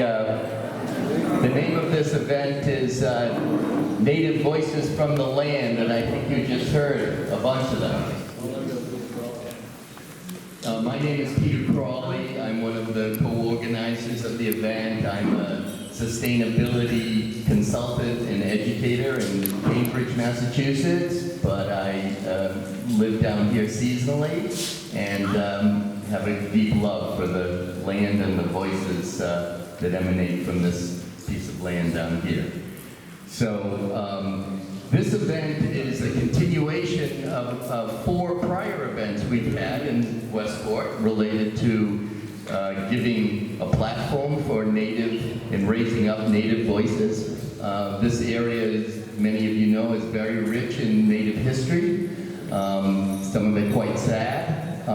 The name of this event is Native Voices from the Land, and I think you just heard a bunch of them. My name is Peter Crawley. I'm one of the co-organizers of the event. I'm a sustainability consultant and educator in Cambridge, Massachusetts, but I live down here seasonally and have a deep love for the land and the voices that emanate from this piece of land down here. So this event is a continuation of 4 prior events we've had in Westport related to giving a platform for Native and raising up Native voices. This area, as many of you know, is very rich in Native history, some of it quite sad,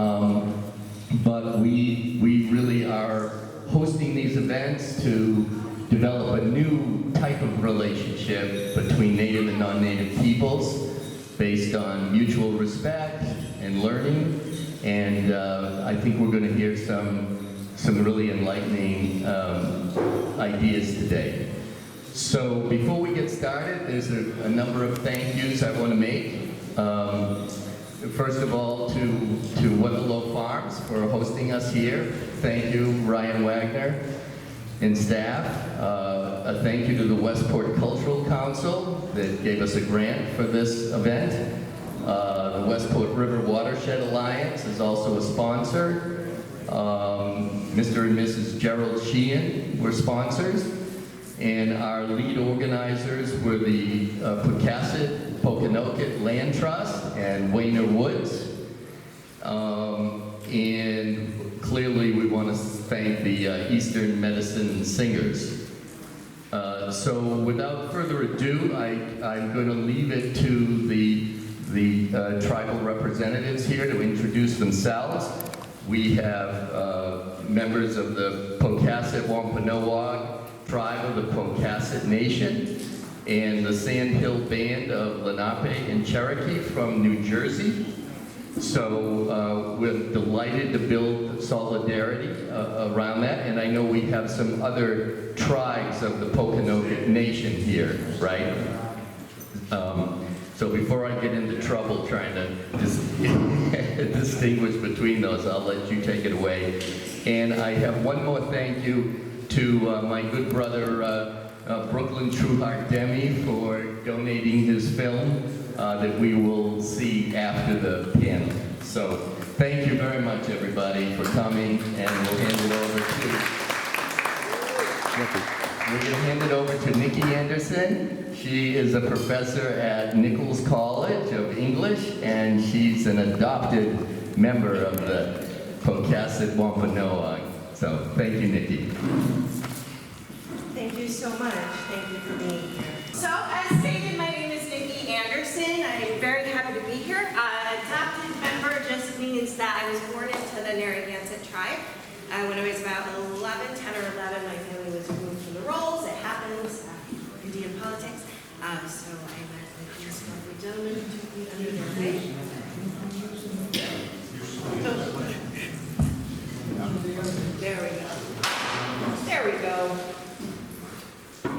but we really are hosting these events to develop a new type of relationship between Native and non-Native peoples based on mutual respect and learning. And I think we're going to hear some really enlightening ideas today. So before we get started, there's a number of thank yous I want to make. First of all, to Weatherlow Farms for hosting us here. Thank you, Ryan Wagner and staff. A thank you to the Westport Cultural Council that gave us a grant for this event. The Westport River Watershed Alliance is also a sponsor. Mr. and Mrs. Gerald Sheehan were sponsors. And our lead organizers were the Pocasset Pokanoket Land Trust and Wayner Woods. And clearly we want to thank the Eastern Medicine Singers. So without further ado, I'm going to leave it to the tribal representatives here to introduce themselves. We have members of the Pocasset Wampanoag tribe of the Pocasset Nation and the Sandhill Band of Lenape and Cherokee from New Jersey. So we're delighted to build solidarity around that, and I know we have some other tribes of the Pokanoket Nation here, right? So before I get into trouble trying to distinguish between those, I'll let you take it away. And I have one more thank you to my good brother Brooklyn Demme for donating his film that we will see after the panel. So thank you very much, everybody, for coming, and we'll hand it over to we're going to hand it over to Nikki Anderson. She is a professor at Nichols College of English, and she's an adopted member of the Pocasset Wampanoag. So thank you, Nikki. Thank you so much. Thank you for being here. So, as stated, my name is Nikki Anderson. I'm very happy to be here. Adopted member just means that I was born into the Narragansett tribe. When I was about 10 or 11, my family was removed from the rolls. It happens, Indian politics. So I met this lovely gentleman who took me under their wing. There we go. There we go.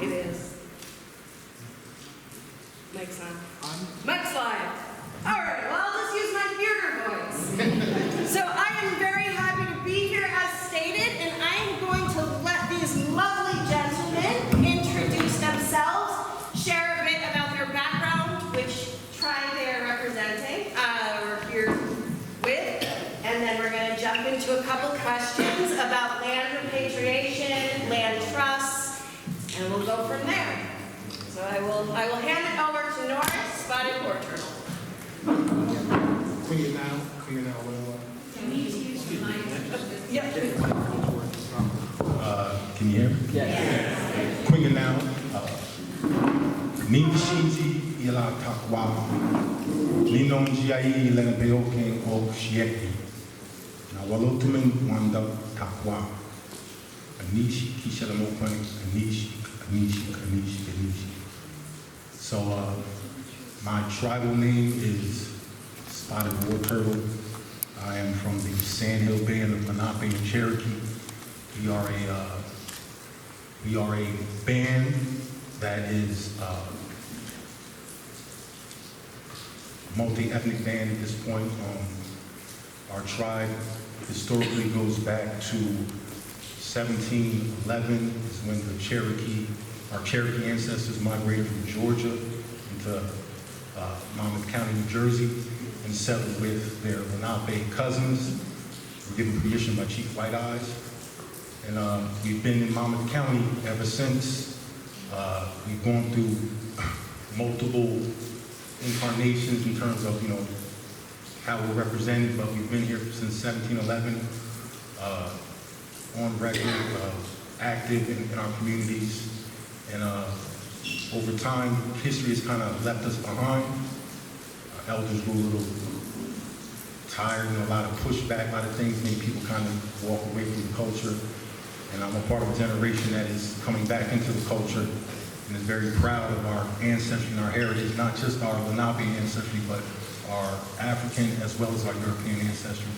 It is. Mic's on. Mic's live. All right, well, I'll just use my theater voice. So I am very happy to be here as stated, and I am going to let these lovely gentlemen introduce themselves, share a bit about their background, which tribe they are representing, or here with, and then we're going to jump into a couple questions about land repatriation, land trusts, and we'll go from there. So I will hand it over to Norris, Spotted Port Turtle. Clean it now, Can you use the mic? Yep. Can you hear me? Yes. Queen it now. Ning Shinji Ila Takwa. Linon Jiai Lenape Oken O Shieki. Na Walotumen Wanda Takwa. Anishi Kishalamopani, Anishi. So my tribal name is Spotted War Turtle. I am from the Sandhill Band of Lenape and Cherokee. We are a We are a band that is multi-ethnic band at this point. Our tribe historically goes back to 1711 is when our Cherokee ancestors migrated from Georgia into Monmouth County, New Jersey, and settled with their Lenape cousins. Were given permission by Chief White Eyes. And we've been in Monmouth County ever since. We've gone through multiple incarnations in terms of, how we're represented, but we've been here since 1711, on record, active in our communities. And over time, history has kind of left us behind. Our elders grew a little tired, a lot of pushback, a lot of things made people kind of walk away from the culture. And I'm a part of a generation that is coming back into the culture and is very proud of our ancestry and our heritage, not just our Lenape ancestry, but our African as well as our European ancestry.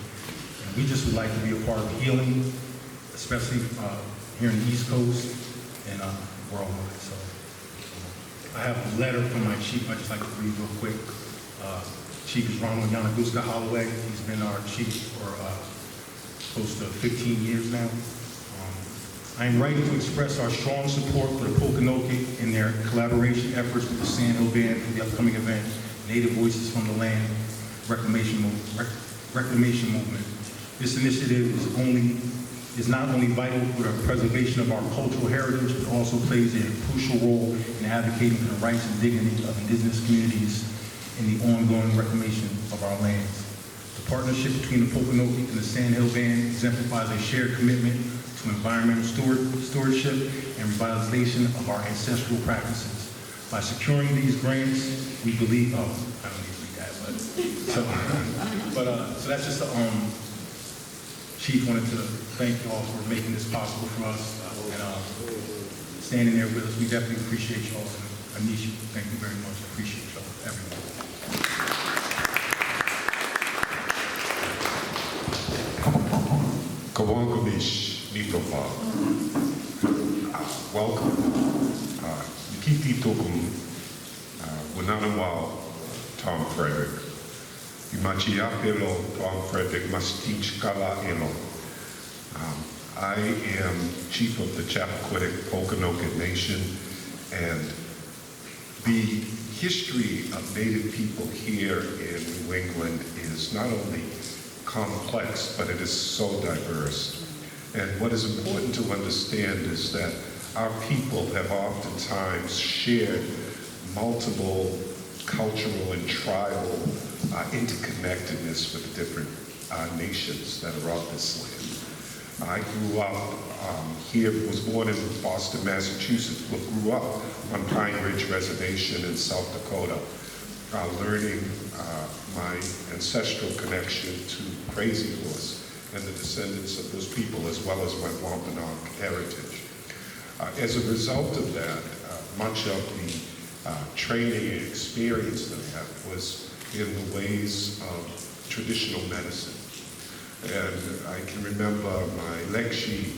And we just would like to be a part of healing, especially here in the East Coast and worldwide. So I have a letter from my chief I'd just like to read real quick. Chief is Ronald Yanaguska Holloway. He's been our chief for close to 15 years now. I am writing to express our strong support for the Pokanoket in their collaboration efforts with the Sandhill Band for the upcoming event, Native Voices from the Land Reclamation Movement. This initiative is not only vital for the preservation of our cultural heritage, but also plays a crucial role in advocating for the rights and dignity of indigenous communities in the ongoing reclamation of our lands. The partnership between the Pokanoket and the Sandhill Band exemplifies a shared commitment to environmental stewardship and revitalization of our ancestral practices. By securing these grants, we believe, I don't need to read that, so that's just Chief wanted to thank you all for making this possible for us and standing there with us. We definitely appreciate y'all. And Anisha, thank you very much. Appreciate y'all, everyone. Kawangamish Nitopa. Welcome. Nikiti Tokum, Wananawal, Tom Frederick. Imachiapelo, Tom Frederick, Mastich Kala Elo. I am chief of the Chappaquiddick Pokanoket Nation, and the history of Native people here in New England is not only complex, but it is so diverse. And what is important to understand is that our people have oftentimes shared multiple cultural and tribal interconnectedness with different nations that are of this land. I grew up here, was born in Boston, Massachusetts, but grew up on Pine Ridge Reservation in South Dakota, learning my ancestral connection to Crazy Horse and the descendants of those people, as well as my Wampanoag heritage. As a result of that, much of the training and experience that I had was in the ways of traditional medicine. And I can remember my lekshi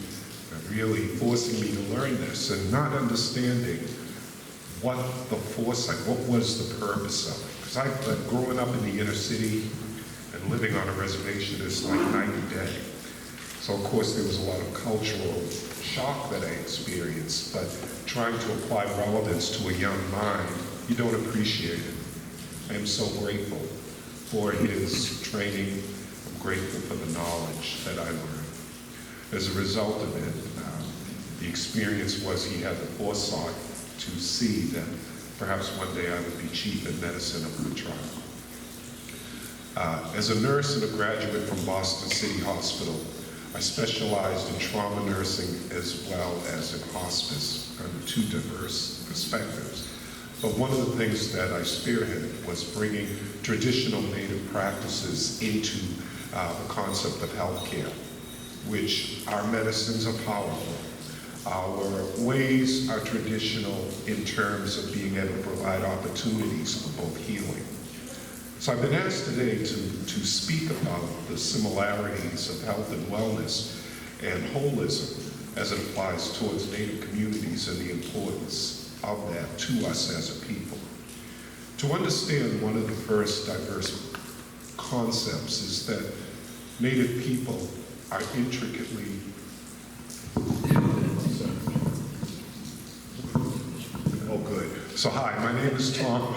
really forcing me to learn this and not understanding what the foresight, what was the purpose of it. Because I've growing up in the inner city and living on a reservation is like night and day. So of course there was a lot of cultural shock that I experienced, but trying to apply relevance to a young mind, you don't appreciate it. I am so grateful for his training. I'm grateful for the knowledge that I learned. As a result of it, the experience was he had the foresight to see that perhaps one day I would be chief in medicine of the tribe. As a nurse and a graduate from Boston City Hospital, I specialized in trauma nursing as well as in hospice, kind of two diverse perspectives. But one of the things that I spearheaded was bringing traditional Native practices into the concept of healthcare, which our medicines are powerful. Our ways are traditional in terms of being able to provide opportunities for both healing. So I've been asked today to speak about the similarities of health and wellness and holism as it applies towards Native communities and the importance of that to us as a people. To understand one of the first diverse concepts is that Native people are intricately oh good. So hi, my name is Tom.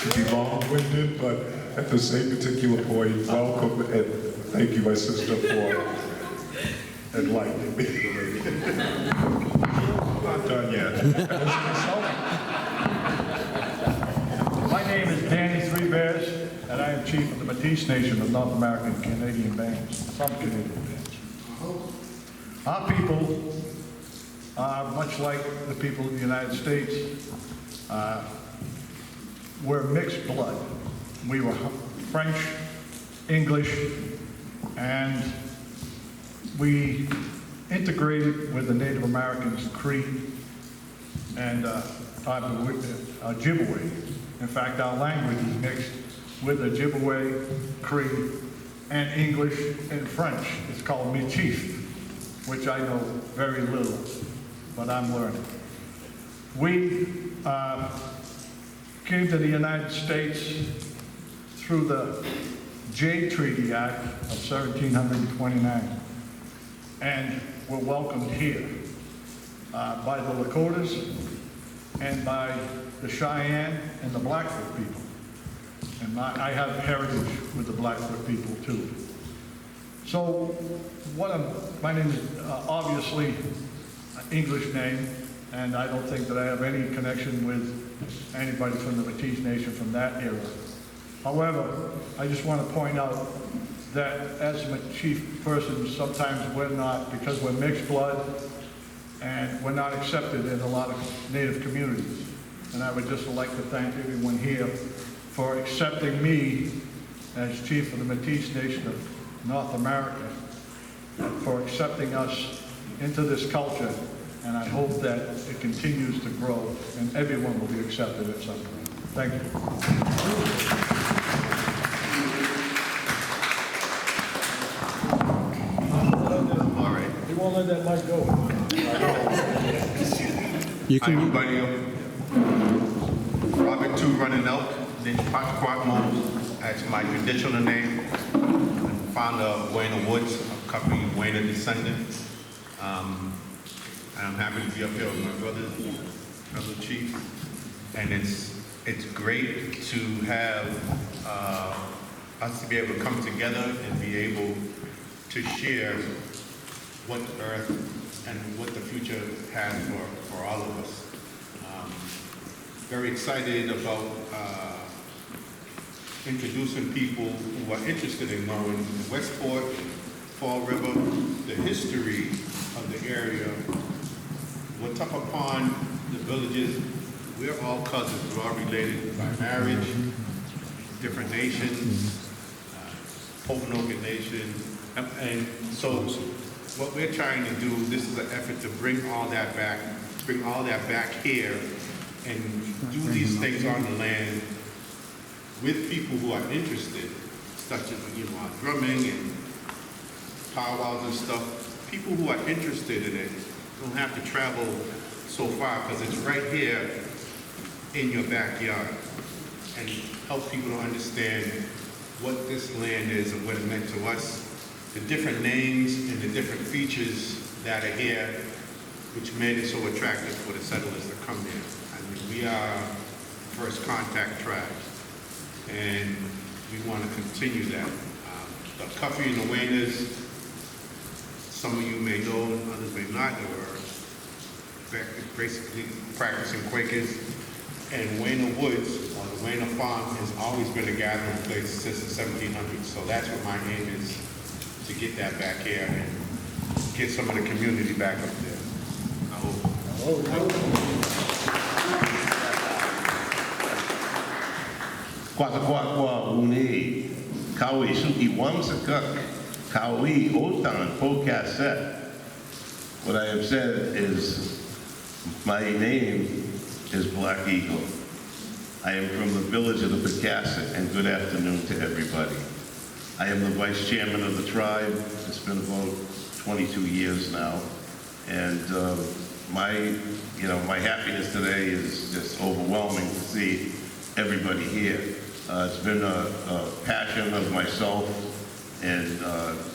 To be long-winded, but at the same particular point, welcome and thank you, my sister, for enlightening me. Not done yet. My name is Danny Three Bears, and I am chief of the Métis Nation of North American Canadian Bands, some Canadian bands. Our people are much like the people of the United States. We're mixed blood. We were French, English, and we integrated with the Native Americans, Cree, and Ojibwe. In fact, our language is mixed with Ojibwe, Cree, and English and French. It's called Métis, which I know very little, but I'm learning. We came to the United States through the Jay Treaty Act of 1729, and were welcomed here by the Lakotas and by the Cheyenne and the Blackfoot people. And I have heritage with the Blackfoot people too. So my name is obviously an English name, and I don't think that I have any connection with anybody from the Métis Nation from that era. However, I just want to point out that as a chief person, sometimes we're not, because we're mixed blood, and we're not accepted in a lot of Native communities. And I would just like to thank everyone here for accepting me as chief of the Métis Nation of North America, for accepting us into this culture, and I hope that it continues to grow and everyone will be accepted at some point. Thank you. All right. He won't let that mic go. Hi, everybody. Robert Two Running Elk, then Pachacuatmos, that's my traditional name. I'm founder of Wayne Woods, a company Wayne Descendants. And I'm happy to be up here with my brother chief. And it's great to have us to be able to come together and be able to share what the earth and what the future has for all of us. Very excited about introducing people who are interested in knowing Westport, Fall River, the history of the area. We'll talk upon the villages. We're all cousins, we're all related by marriage, different nations, Pokanoket Nation. And so what we're trying to do, this is an effort to bring all that back here and do these things on the land with people who are interested, such as our drumming and powwows and stuff. People who are interested in it don't have to travel so far because it's right here in your backyard, and help people to understand what this land is and what it meant to us, the different names and the different features that are here, which made it so attractive for the settlers to come here. I mean, we are first contact tribe, and we want to continue that. The Cuffy and the Wainers, some of you may know, others may not, they were basically practicing Quakers. And Wayne Woods, or the Wayne Farms, has always been a gathering place since the 1700s. So that's what my aim is, to get that back here and get some of the community back up there. I hope. Kwakakwa uni, kawi suki wamsakuk, kawi otan pokaset. What I have said is, my name is Black Eagle. I am from the village of the Picasset, and good afternoon to everybody. I am the vice chairman of the tribe. It's been about 22 years now. And my happiness today is just overwhelming to see everybody here. It's been a passion of myself and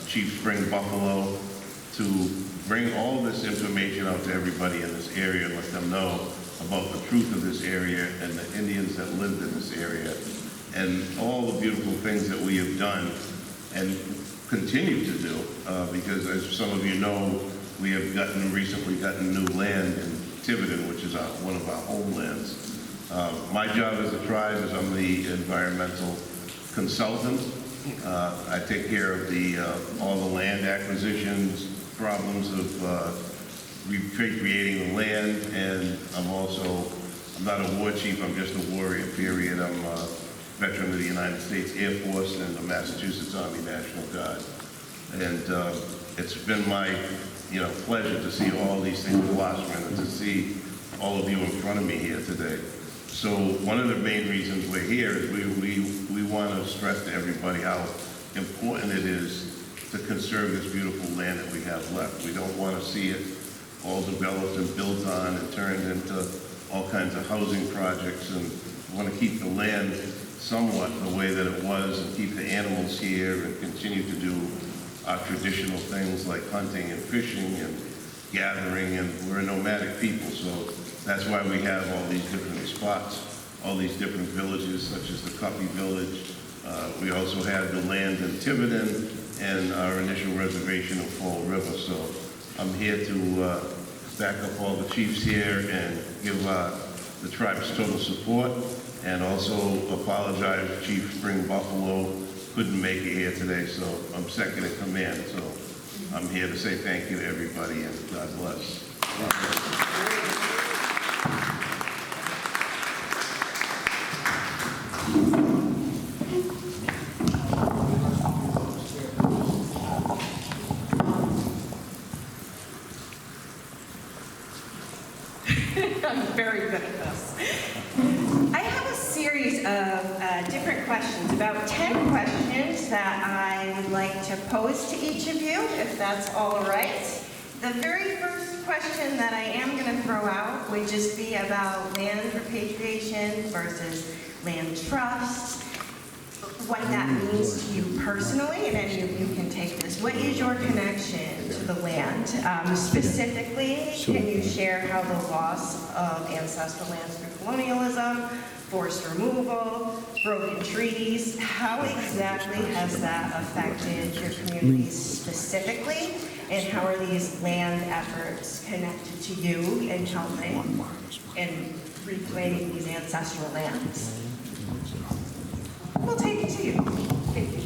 Chief Spring Buffalo to bring all this information out to everybody in this area and let them know about the truth of this area and the Indians that lived in this area and all the beautiful things that we have done and continue to do, because as some of you know, we have recently gotten new land in Tiverton, which is one of our homelands. My job as a tribe is I'm the environmental consultant. I take care of all the land acquisitions, problems of recreating the land, and I'm not a war chief, I'm just a warrior, period. I'm a veteran of the United States Air Force and the Massachusetts Army National Guard. And it's been my pleasure to see all these things blossom and to see all of you in front of me here today. So one of the main reasons we're here is we want to stress to everybody how important it is to conserve this beautiful land that we have left. We don't want to see it all developed and built on and turned into all kinds of housing projects, and we want to keep the land somewhat the way that it was and keep the animals here and continue to do our traditional things like hunting and fishing and gathering, and we're a nomadic people, so that's why we have all these different spots, all these different villages, such as the Cuppy Village. We also have the land in Tiverton and our initial reservation of Fall River. So I'm here to back up all the chiefs here and give the tribe's total support, and also apologize Chief Spring Buffalo couldn't make it here today, so I'm second in command. So I'm here to say thank you to everybody and God bless. I'm very good at this. I have a series of different questions, about 10 questions that I would like to pose to each of you, if that's all right. The very first question that I am going to throw out would just be about land repatriation versus land trusts, what that means to you personally, and any of you can take this. What is your connection to the land? Specifically, can you share how the loss of ancestral lands through colonialism, forced removal, broken treaties, how exactly has that affected your communities specifically, and how are these land efforts connected to you in helping and reclaiming these ancestral lands? We'll take it to you. Thank you.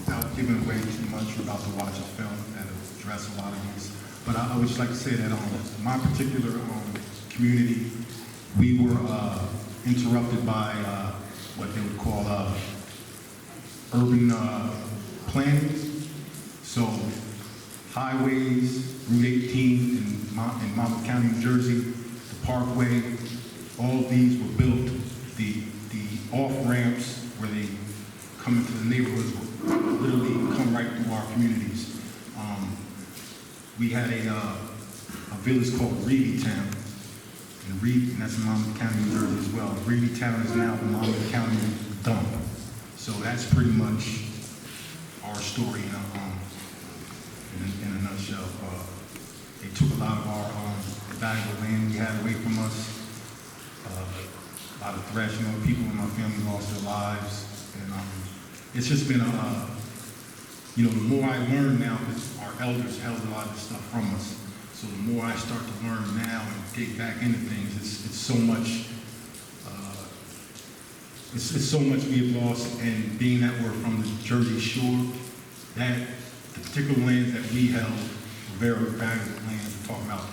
Without giving away too much, you're about to watch a film that address a lot of these. But I would just like to say that my particular community, we were interrupted by what they would call urban planning. So highways, Route 18 in Monmouth County, New Jersey, the Parkway, all of these were built. The off-ramps where they come into the neighborhoods will literally come right through our communities. We had a village called Reedy Town, and that's in Monmouth County, New Jersey as well. Reedy Town is now the Monmouth County dump. So that's pretty much our story in a nutshell. They took a lot of our valuable land we had away from us. A lot of thrashing on people in my family lost their lives. And it's just been the more I learn now, because our elders held a lot of this stuff from us. So the more I start to learn now and dig back into things, it's so much, it's so much we have lost. And being that we're from the Jersey Shore, that the particular lands that we held were very valuable lands. We're talking about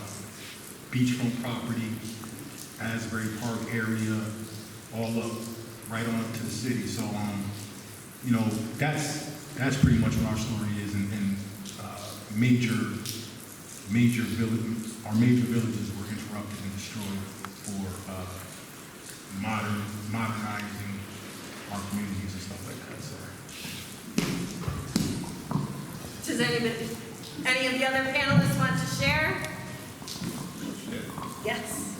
beachfront property, Asbury Park area, all up, right on up to the city. So, that's pretty much what our story is. And our major villages were interrupted and destroyed for modernizing our communities and stuff like that. So. Does any of the other panelists want to share? Yes.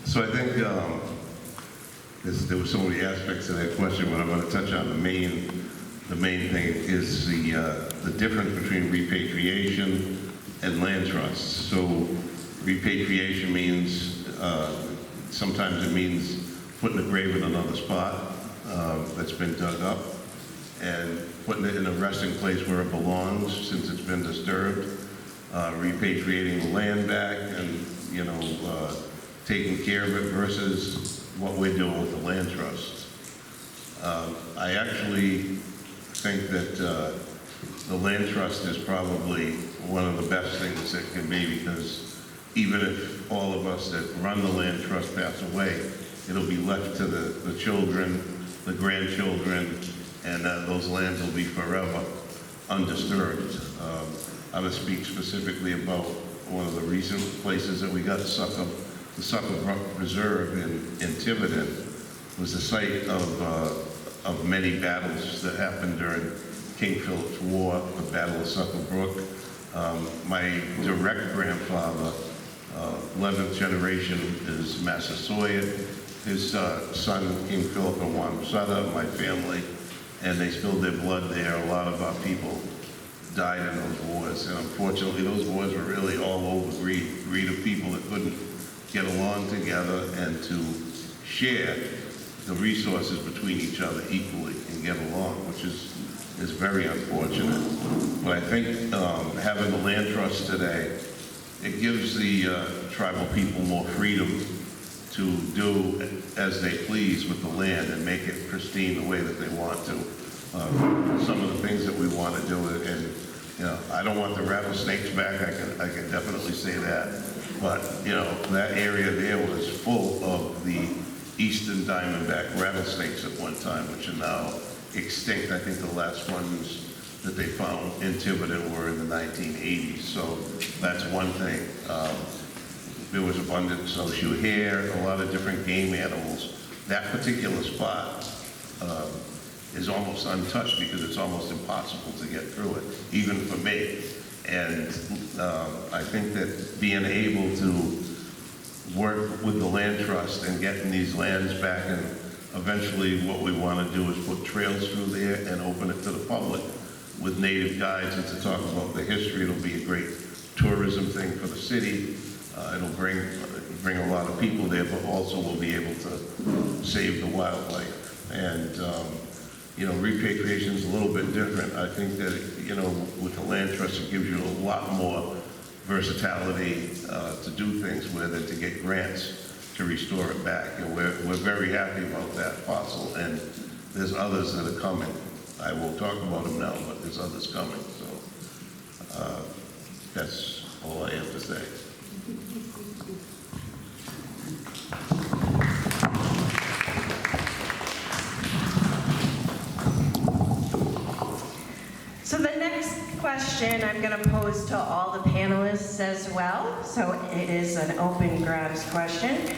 So I think there were so many aspects to that question, but I'm going to touch on the main thing is the difference between repatriation and land trusts. So repatriation means, sometimes it means putting a grave in another spot that's been dug up and putting it in a resting place where it belongs since it's been disturbed, repatriating the land back and, taking care of it versus what we're doing with the land trust. I actually think that the land trust is probably one of the best things that can be, because even if all of us that run the land trust pass away, it'll be left to the children, the grandchildren, and those lands will be forever undisturbed. I'm going to speak specifically about one of the recent places that we got the Sucker Brook Reserve in Tiverton was the site of many battles that happened during King Philip's War, the Battle of Sucker Brook. My direct grandfather, 11th generation, is Massasoit. His son, King Philip and Wamsutta, my family, and they spilled their blood there. A lot of our people died in those wars, and unfortunately those wars were really all over greed of people that couldn't get along together and to share the resources between each other equally and get along, which is very unfortunate. But I think having the land trust today, it gives the tribal people more freedom to do as they please with the land and make it pristine the way that they want to. Some of the things that we want to do, and I don't want the rattlesnakes back. I can definitely say that. But that area there was full of the eastern diamondback rattlesnakes at one time, which are now extinct. I think the last ones that they found in Tiverton were in the 1980s. So that's one thing. There was abundant snowshoe hare, a lot of different game animals. That particular spot is almost untouched because it's almost impossible to get through it, even for me. And I think that being able to work with the land trust and getting these lands back, and eventually what we want to do is put trails through there and open it to the public with native guides and to talk about the history. It'll be a great tourism thing for the city. It'll bring a lot of people there, but also we'll be able to save the wildlife. And repatriation is a little bit different. I think that with the land trust, it gives you a lot more versatility to do things with and to get grants to restore it back. And we're very happy about that fossil. And there's others that are coming. I won't talk about them now, but there's others coming. So that's all I have to say. So the next question I'm going to pose to all the panelists as well. So it is an open grabs question.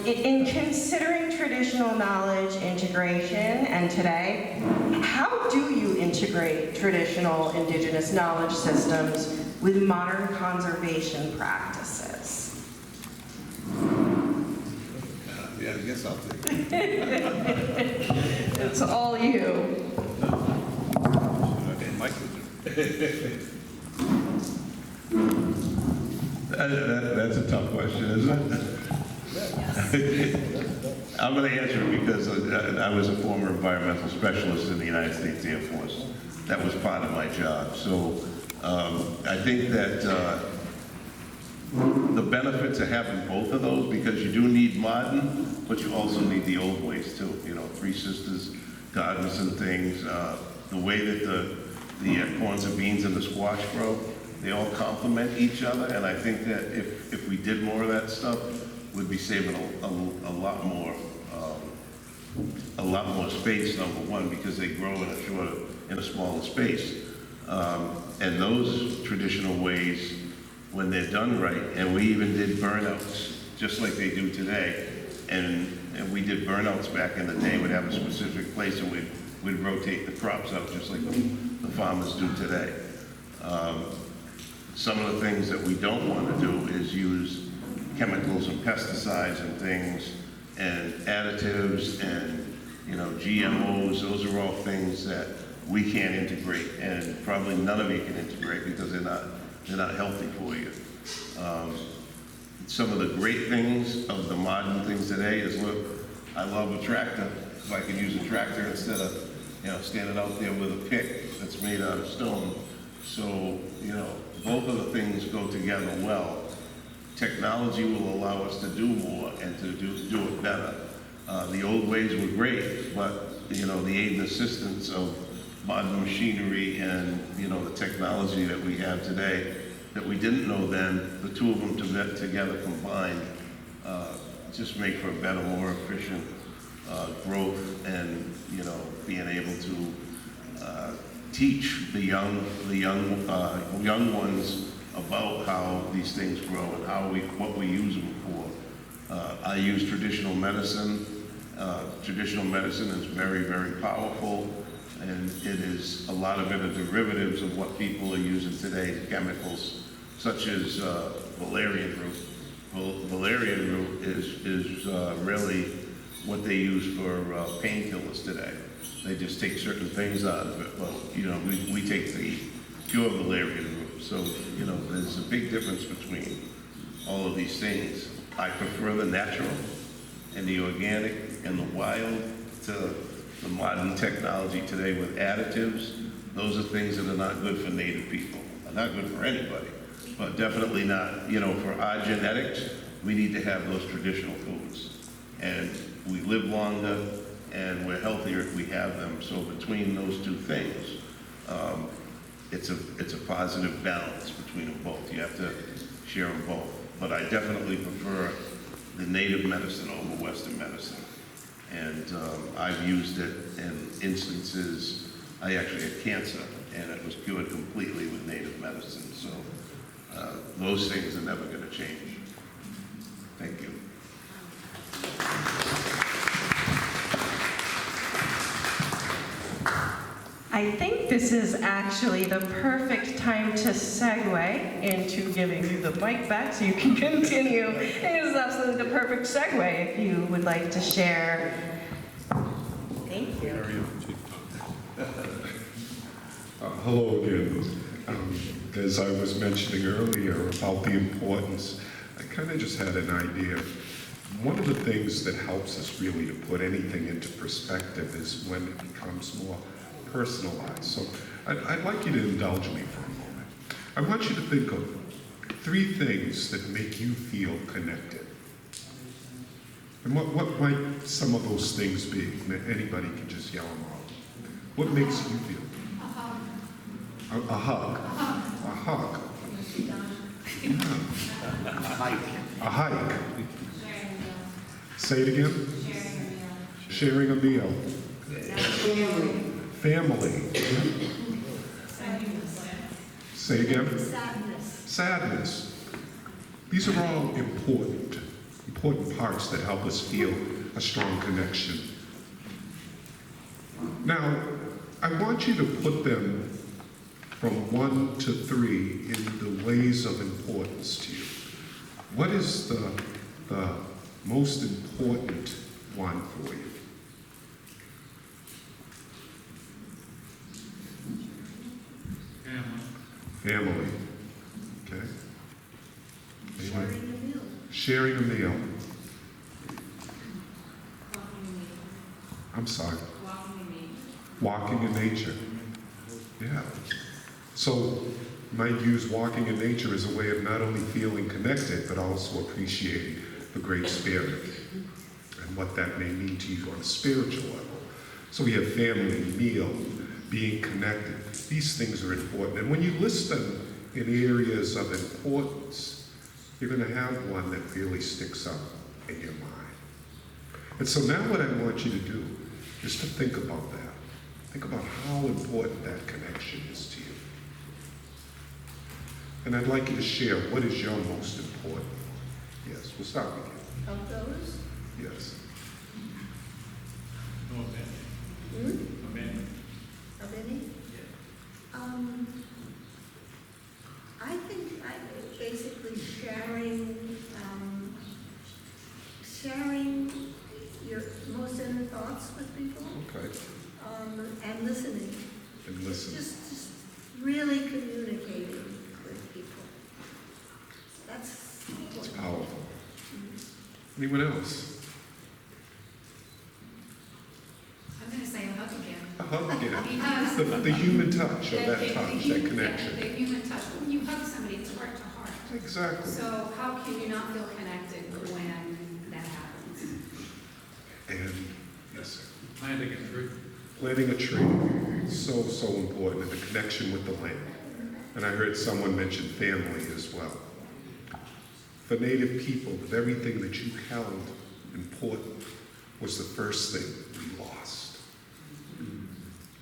In considering traditional knowledge integration and today, how do you integrate traditional indigenous knowledge systems with modern conservation practices? Yeah, I guess I'll take it. It's all you. That's a tough question, isn't it? I'm going to answer it because I was a former environmental specialist in the United States Air Force. That was part of my job. So I think that the benefits of having both of those, because you do need modern, but you also need the old ways too. Three Sisters gardens and things. The way that the corns and beans and the squash grow, they all complement each other. And I think that if we did more of that stuff, we'd be saving a lot more space, number one, because they grow in a smaller space. And those traditional ways, when they're done right, and we even did burnouts, just like they do today, And we did burnouts back in the day. We'd have a specific place and we'd rotate the crops out just like the farmers do today. Some of the things that we don't want to do is use chemicals and pesticides and things and additives and, you know, GMOs. Those are all things that we can't integrate, and probably none of you can integrate because they're not healthy for you. Some of the great things of the modern things today is, look, I love a tractor. If I can use a tractor instead of, you know, standing out there with a pick that's made out of stone. So, you know, both of the things go together well. Technology will allow us to do more and to do it better. The old ways were great, but, you know, the aid and assistance of modern machinery and, you know, the technology that we have today that we didn't know then, the two of them together combined just make for a better, more efficient growth, and, you know, being able to teach the young ones about how these things grow and what we use them for. I use traditional medicine. Traditional medicine is very, very powerful, and it is, a lot of it are derivatives of what people are using today, chemicals such as valerian root. Valerian root is really what they use for painkillers today. They just take certain things out of it. Well, you know, we take the pure valerian root. So, you know, there's a big difference between all of these things. I prefer the natural and the organic and the wild to the modern technology today with additives. Those are things that are not good for native people. Not good for anybody, but definitely not, you know, for our genetics, we need to have those traditional foods. And we live longer and we're healthier if we have them. So between those two things, it's a positive balance between them both. You have to share them both. But I definitely prefer the native medicine over Western medicine. And I've used it in instances. I actually had cancer, and it was cured completely with native medicine. So those things are never going to change. Thank you. I think this is actually the perfect time to segue into giving you the mic back so you can continue. It is absolutely the perfect segue if you would like to share. Thank you. Hello again. As I was mentioning earlier about the importance, I kind of just had an idea. One of the things that helps us really to put anything into perspective is when it becomes more personalized. So I'd like you to indulge me for a moment. I want you to think of 3 things that make you feel connected. And what might some of those things be? Anybody can just yell them out. What makes you feel? A hug. A hug. Yeah. A hike. Say it again. Sharing a meal. Family. Say again. Sadness. These are all important parts that help us feel a strong connection. Now, I want you to put them from 1 to 3 in the ways of importance to you. What is the most important one for you? Family. Okay. Anyway. Sharing a meal. I'm sorry. Walking in nature. Yeah. So you might use walking in nature as a way of not only feeling connected, but also appreciating the Great Spirit and what that may mean to you on a spiritual level. So we have family, meal, being connected. These things are important. And when you list them in areas of importance, you're going to have one that really sticks up in your mind. And so now what I want you to do is to think about that. Think about how important that connection is to you. And I'd like you to share, what is your most important one? Yes, we'll start with you. Of those? Yes. No amendment. Amendment. Of any? I think basically sharing your most inner thoughts with people, Okay. and listening. And listen. Just really communicating with people. That's It's important. powerful. Anyone else? I'm going to say a hug again. A hug again. Because The human touch of that the touch, that human- connection. yeah, the human touch. When you hug somebody, it's heart to heart. Exactly. So how can you not feel connected when that happens? And, yes, sir. Planting a tree. Planting a tree, so, so important, and the connection with the land. And I heard someone mention family as well. For Native people, the very thing that you held important was the first thing we lost.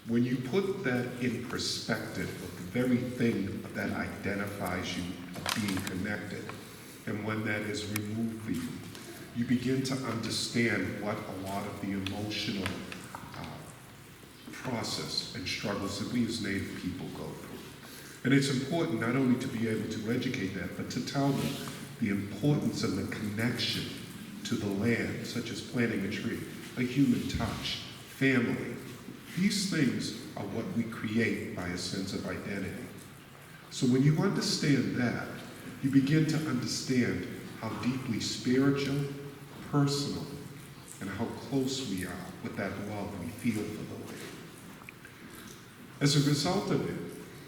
When you put that in perspective of the very thing that identifies you of being connected, and when that is removed for you, you begin to understand what a lot of the emotional process and struggles that we as Native people go through. And it's important not only to be able to educate that, but to tell them the importance of the connection to the land, such as planting a tree, a human touch, family. These things are what we create by a sense of identity. So when you understand that, you begin to understand how deeply spiritual, personal, and how close we are with that love we feel for the land. As a result of it,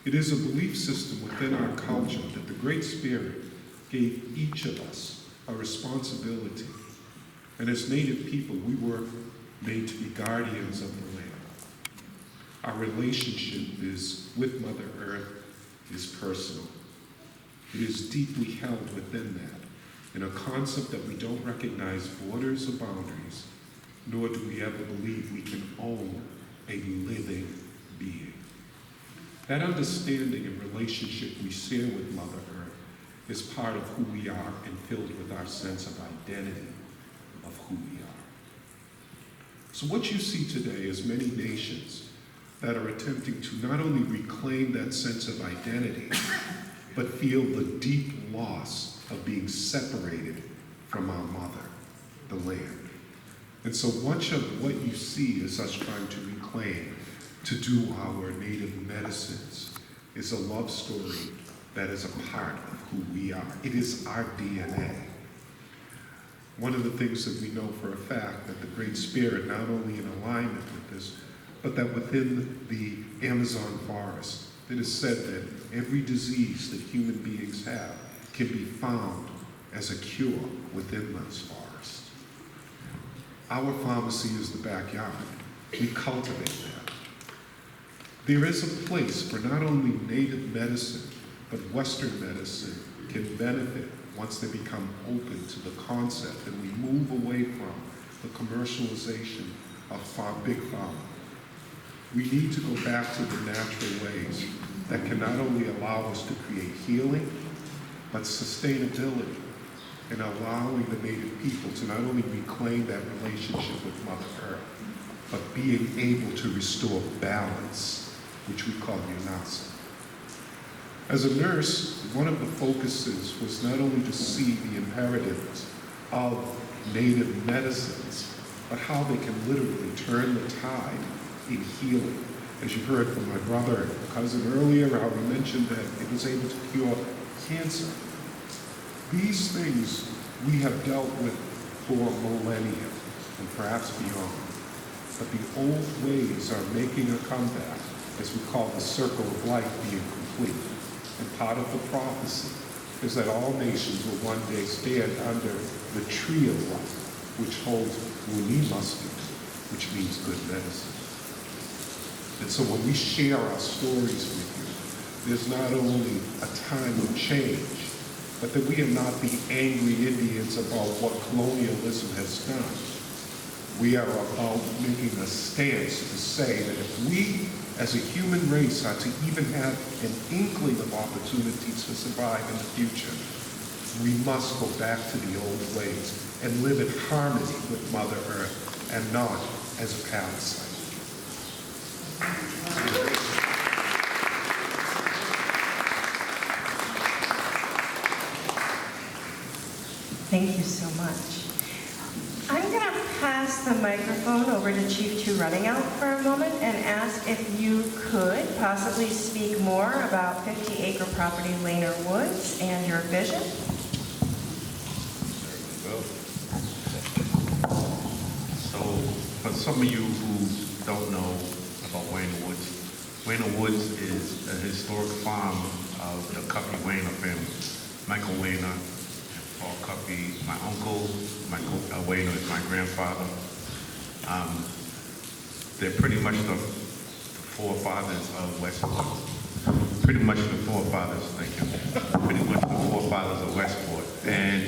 it is a belief system within our culture that the Great Spirit gave each of us a responsibility. And as Native people, we were made to be guardians of the land. Our relationship is with Mother Earth is personal. It is deeply held within that, in a concept that we don't recognize borders or boundaries, nor do we ever believe we can own a living being. That understanding and relationship we share with Mother Earth is part of who we are and filled with our sense of identity of who we are. So what you see today is many nations that are attempting to not only reclaim that sense of identity, but feel the deep loss of being separated from our mother, the land. And so much of what you see is us trying to reclaim, to do our native medicines, is a love story that is a part of who we are. It is our DNA. One of the things that we know for a fact, that the Great Spirit, not only in alignment with this, but that within the Amazon forest, it is said that every disease that human beings have can be found as a cure within those forests. Our pharmacy is the backyard. We cultivate that. There is a place for not only native medicine, but Western medicine can benefit once they become open to the concept and we move away from the commercialization of big pharma. We need to go back to the natural ways that can not only allow us to create healing, but sustainability, and allowing the Native people to not only reclaim that relationship with Mother Earth, but being able to restore balance, which we call unasa. As a nurse, one of the focuses was not only to see the imperatives of Native medicines, but how they can literally turn the tide in healing. As you heard from my brother and cousin earlier, how he mentioned that it was able to cure cancer. These things we have dealt with for millennia and perhaps beyond. But the old ways are making a comeback, as we call the circle of life being complete. And part of the prophecy is that all nations will one day stand under the tree of life, which holds muni mustard, which means good medicine. And so when we share our stories with you, there's not only a time of change, but that we are not the angry Indians about what colonialism has done. We are about making a stance to say that if we as a human race are to even have an inkling of opportunities to survive in the future, We must go back to the old ways and live in harmony with Mother Earth and not as a parasite. Thank you so much. I'm going to pass the microphone over to Chief Two Running Out for a moment and ask if you could possibly speak more about 50-acre property Lenape Woods and your vision. So, for some of you who don't know about Weatherlow Woods, Weatherlow Woods is a historic farm of the Cuffy Weiner family. Michael Weiner, Paul Cuffy, my uncle, Michael Weiner is my grandfather. They're pretty much the forefathers of Westport. Pretty much the forefathers, thank you. Pretty much the forefathers of Westport. And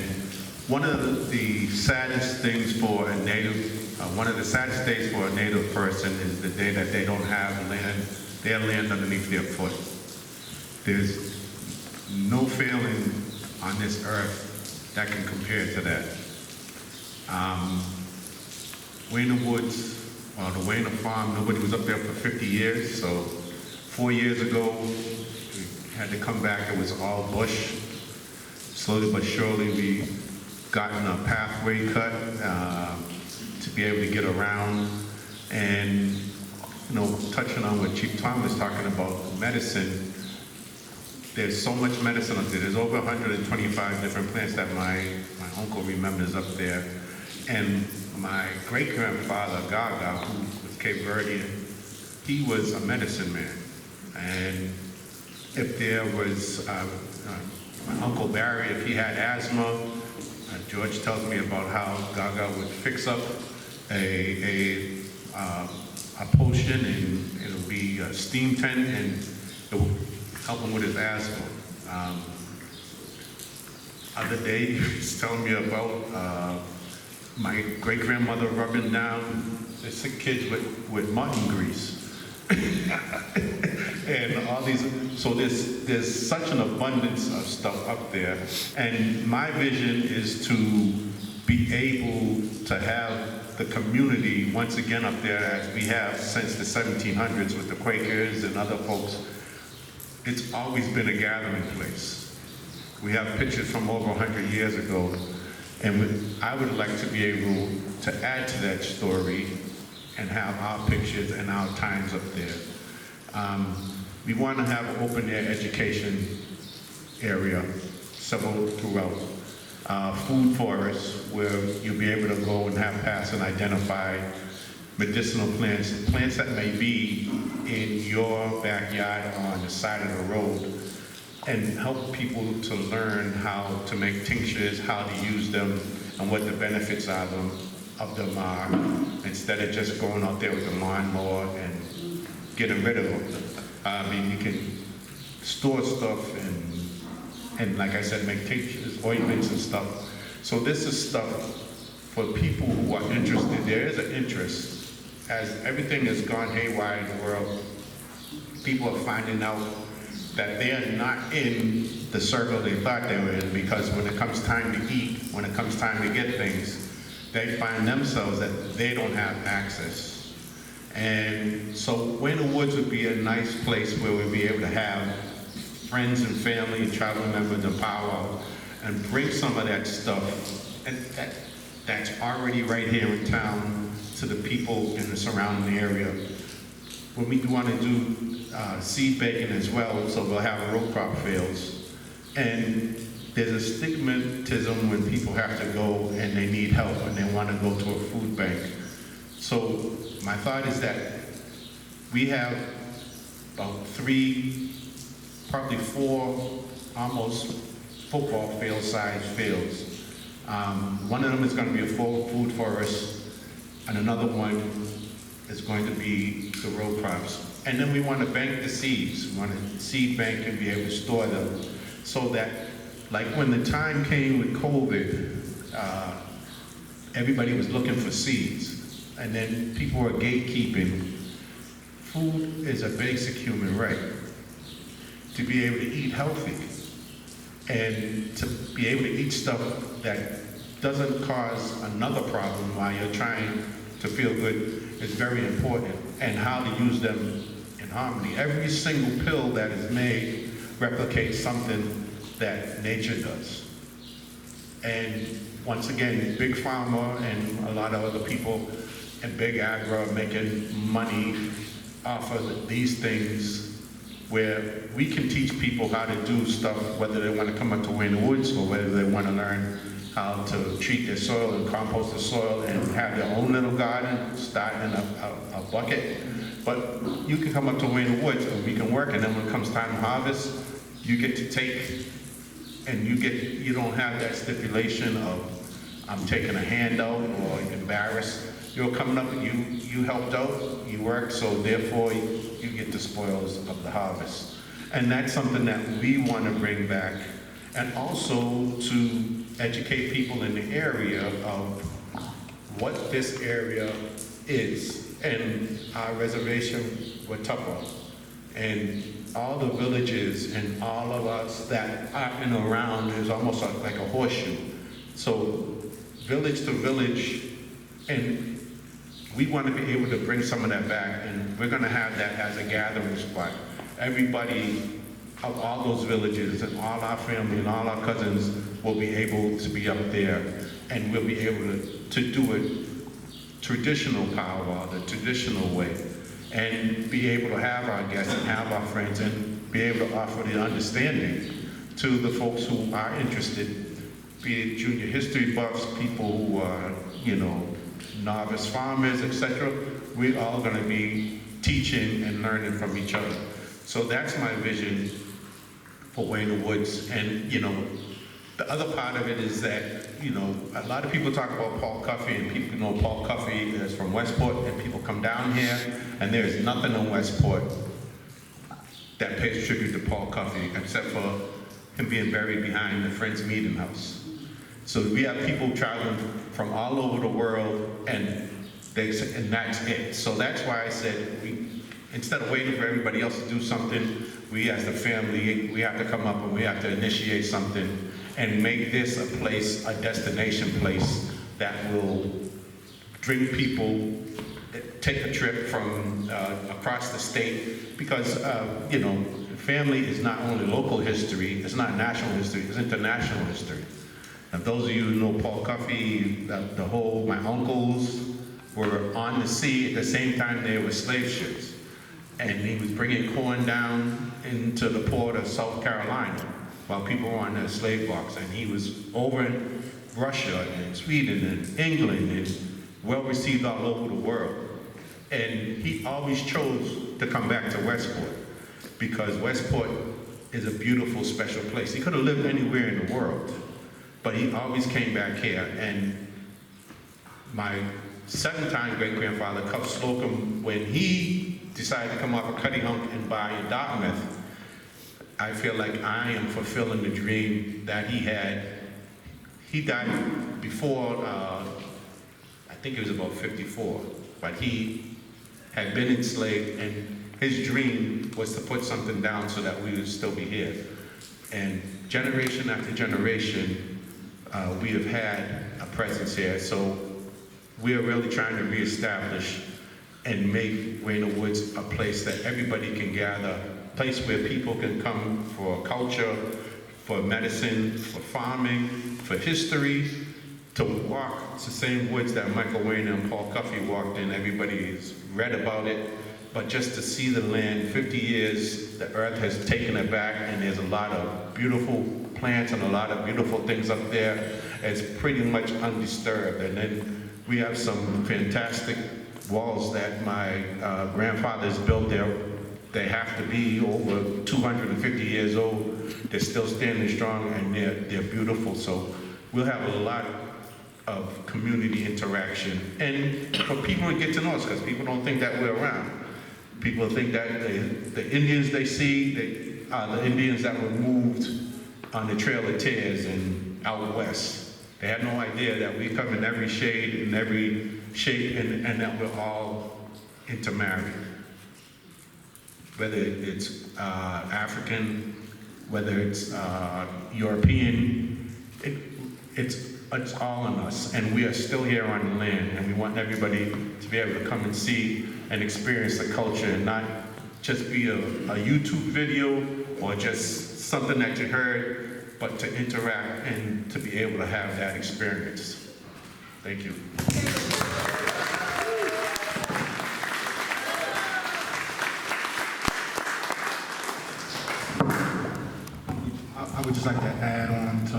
one of the saddest things for a native, one of the saddest days for a native person is the day that they don't have land, their land underneath their foot. There's no feeling on this earth that can compare to that. Weatherlow Woods, well, the Weatherlow Farm, nobody was up there for 50 years, so 4 years ago, we had to come back, it was all bush. Slowly but surely, we gotten a pathway cut to be able to get around. And, you know, touching on what Chief Tom was talking about, medicine, there's so much medicine up there. There's over 125 different plants that my uncle remembers up there. And my great-grandfather, Gaga, who was Cape Verdean, he was a medicine man. And if there was, my Uncle Barry, if he had asthma, George tells me about how Gaga would fix up a potion, and it'll be a steam tent, and it will help him with his asthma. Other day, he was telling me about my great-grandmother rubbing down the sick kids with mutton grease. And all these, so there's such an abundance of stuff up there. And my vision is to be able to have the community once again up there as we have since the 1700s with the Quakers and other folks. It's always been a gathering place. We have pictures from over 100 years ago, and I would like to be able to add to that story and have our pictures and our times up there. We want to have an open-air education area, several throughout. Food forests, where you'll be able to go and have pass and identify medicinal plants, plants that may be in your backyard or on the side of the road, and help people to learn how to make tinctures, how to use them, and what the benefits of them are, instead of just going out there with a lawnmower and getting rid of them. I mean, you can store stuff and like I said, make tinctures, ointments and stuff. So this is stuff for people who are interested. There is an interest. As everything has gone haywire in the world, people are finding out that they are not in the circle they thought they were in, because when it comes time to eat, when it comes time to get things, they find themselves that they don't have access. And so Weatherlow Woods would be a nice place where we'd be able to have friends and family and travel members and powwow and bring some of that stuff and that's already right here in town to the people in the surrounding area. When we want to do seed baking as well, so we'll have row crop fields. And there's a stigmatism when people have to go and they need help and they want to go to a food bank. So my thought is that we have about 3, probably 4, almost football field size fields. One of them is going to be a full food forest, and another one is going to be the row crops. And then we want to bank the seeds. We want to seed bank and be able to store them, so that, like when the time came with COVID, everybody was looking for seeds. And then people were gatekeeping. Food is a basic human right. To be able to eat healthy. And to be able to eat stuff that doesn't cause another problem while you're trying to feel good is very important, and how to use them in harmony. Every single pill that is made replicates something that nature does. And once again, Big Pharma and a lot of other people in Big Agro are making money off of these things, where we can teach people how to do stuff, whether they want to come up to Wayne Woods or whether they want to learn how to treat their soil and compost the soil and have their own little garden, start in a bucket. But you can come up to Wayne Woods and we can work, and then when it comes time to harvest, you get to take, and you don't have that stipulation of I'm taking a handout or embarrassed. You're coming up, you helped out, you worked, so therefore you get the spoils of the harvest. And that's something that we want to bring back, and also to educate people in the area of what this area is. And our reservation, Watuppa, and all the villages and all of us that are in and around is almost like a horseshoe. So village to village, and we want to be able to bring some of that back, and we're going to have that as a gathering spot. Everybody of all those villages and all our family and all our cousins will be able to be up there, and we'll be able to do it traditional power, the traditional way, and be able to have our guests and have our friends and be able to offer the understanding to the folks who are interested, be it junior history buffs, people who are, novice farmers, etc. We're all going to be teaching and learning from each other. So that's my vision for Wayne Woods. And, the other part of it is that, a lot of people talk about Paul Cuffey, and people know Paul Cuffey is from Westport, and people come down here, and there is nothing in Westport that pays tribute to Paul Cuffey, except for him being buried behind the Friends Meeting House. So we have people traveling from all over the world, and that's it. So that's why I said, instead of waiting for everybody else to do something, we as the family, we have to come up and we have to initiate something and make this a place, a destination place that will bring people, take a trip from across the state, because family is not only local history, it's not national history, it's international history. And those of you who know Paul Cuffey, my uncles were on the sea at the same time they were slave ships. And he was bringing corn down into the port of South Carolina while people were on their slave box. And he was over in Russia and Sweden and England and well received all over the world. And he always chose to come back to Westport, because Westport is a beautiful, special place. He could have lived anywhere in the world, but he always came back here. And my second-time great-grandfather, Cuff Slocum, when he decided to come off of Cutty Hump and buy in Dartmouth, I feel like I am fulfilling the dream that he had. He died before, I think it was about 54, but he had been enslaved, and his dream was to put something down so that we would still be here. And generation after generation, we have had a presence here. So we are really trying to reestablish and make Wayne Woods a place that everybody can gather, a place where people can come for culture, for medicine, for farming, for history, to walk. It's the same woods that Michael Wayne and Paul Cuffey walked in. Everybody's read about it, but just to see the land, 50 years, the earth has taken it back, and there's a lot of beautiful plants and a lot of beautiful things up there. It's pretty much undisturbed. And then we have some fantastic walls that my grandfathers built there. They have to be over 250 years old. They're still standing strong, and they're beautiful. So we'll have a lot of community interaction, and for people to get to know us, because people don't think that we're around. People think that the Indians they see are the Indians that were moved on the Trail of Tears and out west. They have no idea that we come in every shade and every shape, and that we're all intermarried. Whether it's African, whether it's European, it's all on us, and we are still here on the land, and we want everybody to be able to come and see and experience the culture and not just be a YouTube video or just something that you heard, but to interact and to be able to have that experience. Thank you. I would just like to add on to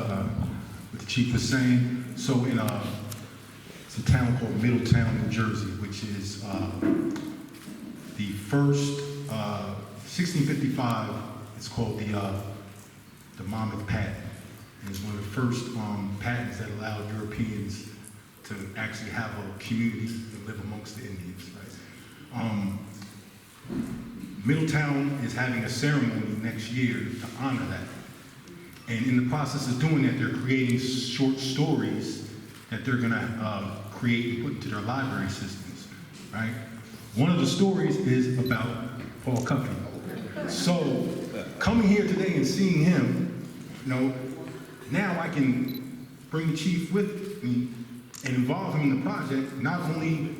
what the chief was saying. So in it's a town called Middletown, New Jersey, which is the first 1655. It's called the Monmouth Patent. And it's one of the first patents that allowed Europeans to actually have a community and live amongst the Indians. Right? Middletown is having a ceremony next year to honor that. And in the process of doing that, they're creating short stories that they're gonna create and put into their library systems, right? One of the stories is about Paul Cuffey. So coming here today and seeing him, you know, now I can bring the chief with me and involve him in the project. Not only,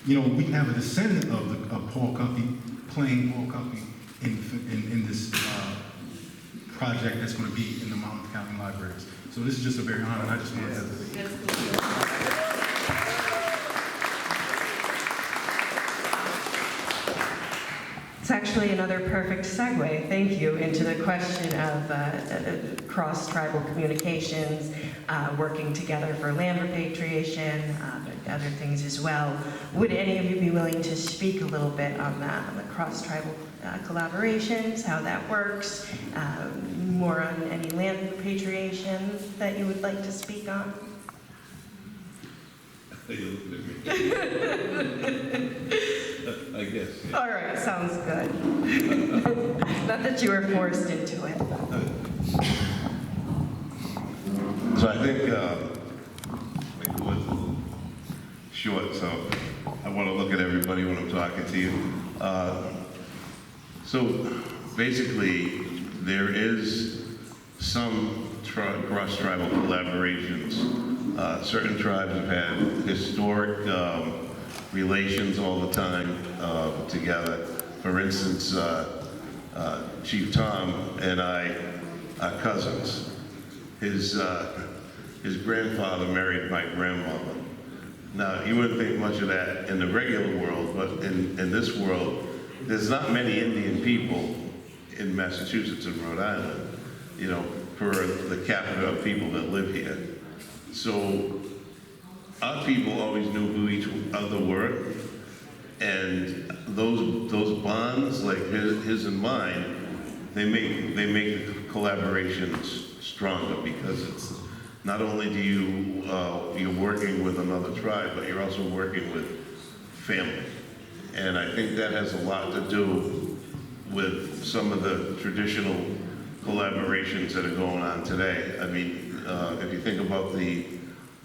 you know, we can have a descendant of Paul Cuffey playing Paul Cuffey in this project that's going to be in the Monmouth County Libraries. So this is just a very honor, and I just wanted to... It's actually another perfect segue, thank you, into the question of cross-tribal communications, working together for land repatriation, but other things as well. Would any of you be willing to speak a little bit on that, on the cross-tribal collaborations, how that works, more on any land repatriation that you would like to speak on? I guess. Yeah. All right, sounds good. Not that you were forced into it. So I think it was a little short, so I want to look at everybody when I'm talking to you. So basically, there is some cross-tribal collaborations. Certain tribes have had historic relations all the time together. For instance, Chief Tom and I are cousins. His grandfather married my grandmother. Now, you wouldn't think much of that in the regular world, but in this world, there's not many Indian people in Massachusetts and Rhode Island, you know, for the capita of people that live here. So our people always knew who each other were, and those bonds, like his and mine, they make the collaborations stronger, because it's not only do you're working with another tribe, but you're also working with family. And I think that has a lot to do with some of the traditional collaborations that are going on today. I mean, if you think about the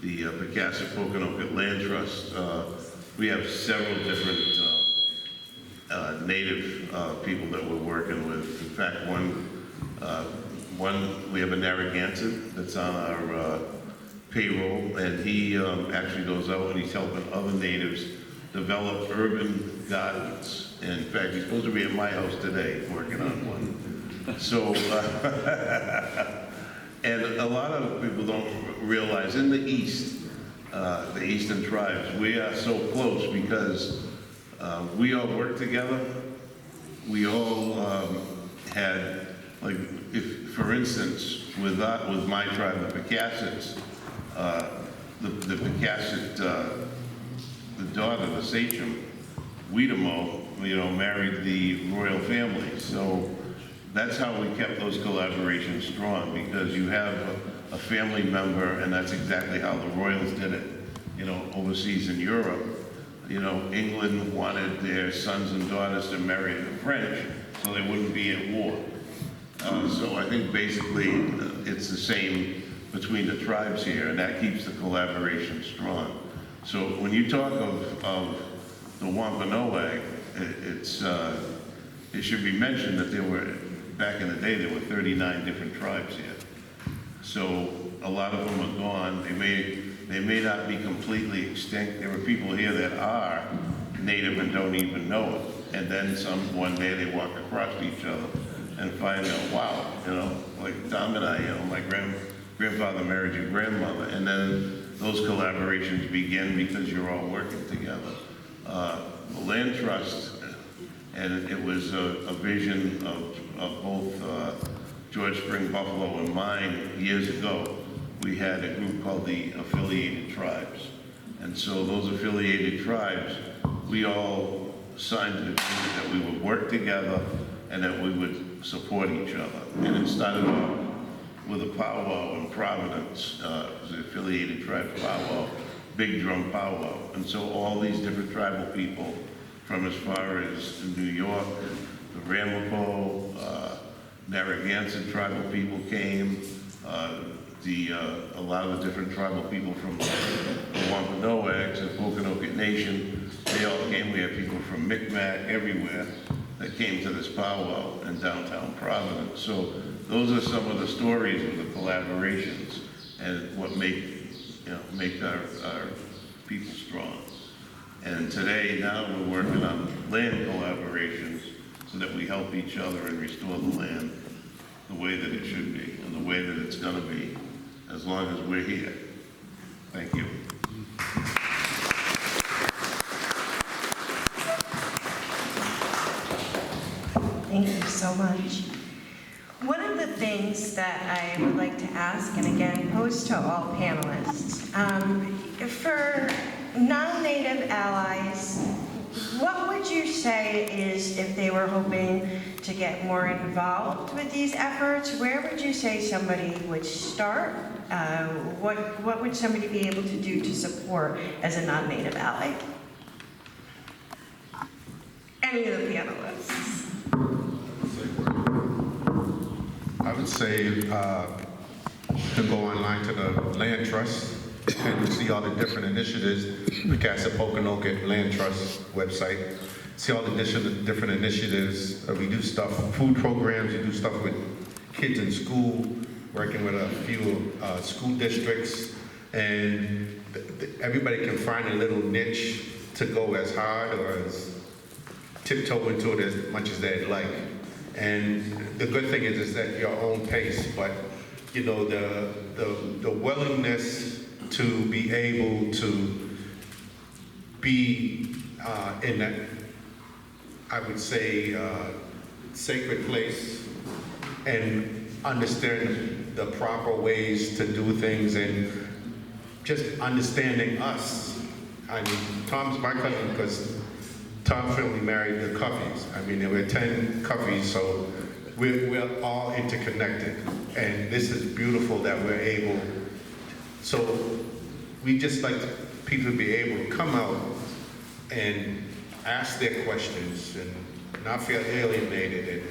Pecasset-Pokanoket Land Trust, we have several different native people that we're working with. In fact, one we have a Narragansett that's on our payroll, and he actually goes out and he's helping other natives develop urban gardens. And in fact, he's supposed to be at my house today working on one. So, and a lot of people don't realize in the East, the Eastern tribes, we are so close because we all work together. We all had, like, if, for instance, with my tribe, the Pecassets, the Pecasset, the daughter, the sachem, Weedamo, you know, married the royal family. So that's how we kept those collaborations strong, because you have a family member, and that's exactly how the royals did it, you know, overseas in Europe. You know, England wanted their sons and daughters to marry the French so they wouldn't be at war. So I think basically it's the same between the tribes here, and that keeps the collaboration strong. So when you talk of the Wampanoag, it should be mentioned that there were back in the day, there were 39 different tribes here. So a lot of them are gone. They may not be completely extinct. There are people here that are native and don't even know it. And then one day they walk across each other and find out, wow, like Tom and I, my grandfather married your grandmother. And then those collaborations begin because you're all working together. The land trust, and it was a vision of both George Spring Buffalo and mine years ago. We had a group called the Affiliated Tribes. And so those affiliated tribes, we all signed an agreement that we would work together and that we would support each other. And it started off with a powwow in Providence, it was the Affiliated Tribes powwow, big drum powwow. And so all these different tribal people from as far as New York, the Ramapo, Narragansett tribal people came, a lot of the different tribal people from the Wampanoags and Pokanoket Nation, they all came. We had people from Micmac, everywhere, that came to this powwow in downtown Providence. So those are some of the stories of the collaborations and what make our people strong. And today, now we're working on land collaborations so that we help each other and restore the land the way that it should be and the way that it's going to be as long as we're here. Thank you. Thank you so much. One of the things that I would like to ask, and again pose to all panelists, for non-Native allies, what would you say is, if they were hoping to get more involved with these efforts, where would you say somebody would start? What would somebody be able to do to support as a non-Native ally? Any of the panelists? I would say to go online to the Land Trust and see all the different initiatives. Look at the Pokanoket Land Trust website. See all the different initiatives. We do stuff, food programs. We do stuff with kids in school, working with a few school districts, and everybody can find a little niche to go as hard or as tiptoe into it as much as they'd like. And the good thing is that your own pace, but the willingness to be able to be in that, I would say, sacred place and understand the proper ways to do things and just understanding us. I mean, Tom's my cousin because Tom's family married the Cuffeys. I mean, there were 10 Cuffeys, so we're all interconnected. And this is beautiful that we're able. So we just like people to be able to come out and ask their questions and not feel alienated. And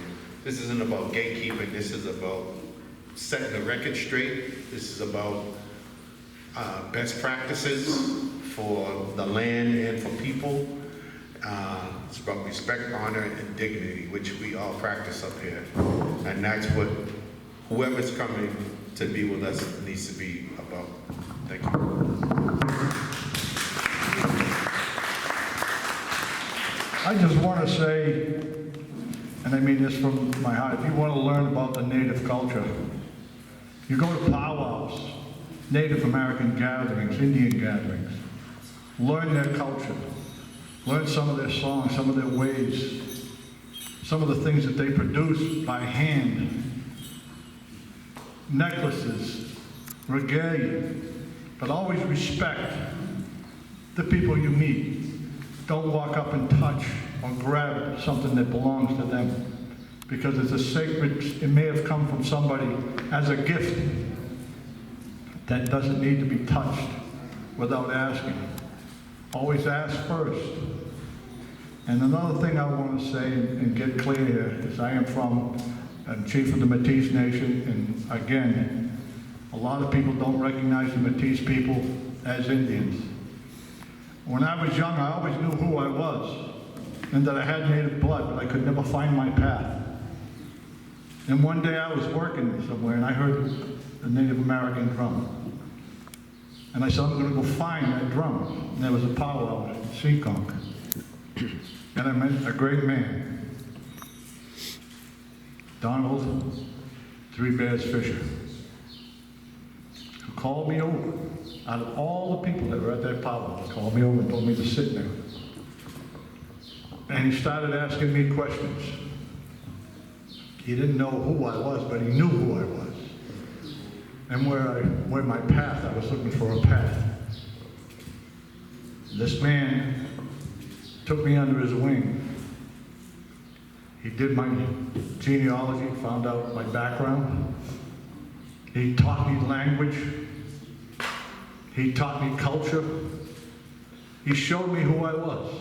this isn't about gatekeeping. This is about setting the record straight. This is about best practices for the land and for people. It's about respect, honor, and dignity, which we all practice up here. And that's what whoever's coming to be with us needs to be about. Thank you. I just want to say, and I mean this from my heart, if you want to learn about the Native culture, you go to powwows, Native American gatherings, Indian gatherings, learn their culture, learn some of their songs, some of their ways, some of the things that they produce by hand, necklaces, regalia, but always respect the people you meet. Don't walk up and touch or grab something that belongs to them, because it's a sacred, it may have come from somebody as a gift that doesn't need to be touched without asking. Always ask first. And another thing I want to say and get clear here is I am from chief of the Métis Nation, and again, a lot of people don't recognize the Métis people as Indians. When I was young, I always knew who I was and that I had Native blood, but I could never find my path. And one day I was working somewhere and I heard a Native American drum. And I said, I'm gonna go find that drum. And there was a powwow in Seekonk. And I met a great man, Donald Three Bears Fisher, who called me over. Out of all the people that were at that powwow, he called me over and told me to sit there. And he started asking me questions. He didn't know who I was, but he knew who I was. And where my path, I was looking for a path. This man took me under his wing. He did my genealogy, found out my background. He taught me language. He taught me culture. He showed me who I was.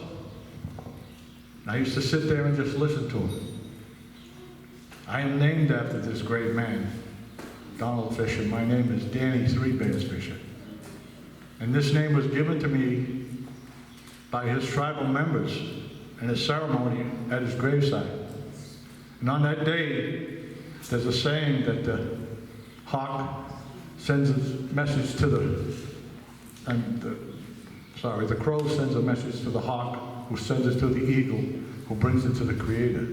I used to sit there and just listen to him. I am named after this great man, Donald Fisher. My name is Danny Three Bears Fisher. And this name was given to me by his tribal members in a ceremony at his graveside. And on that day, there's a saying that the hawk sends a message to the crow sends a message to the hawk, who sends it to the eagle, who brings it to the Creator.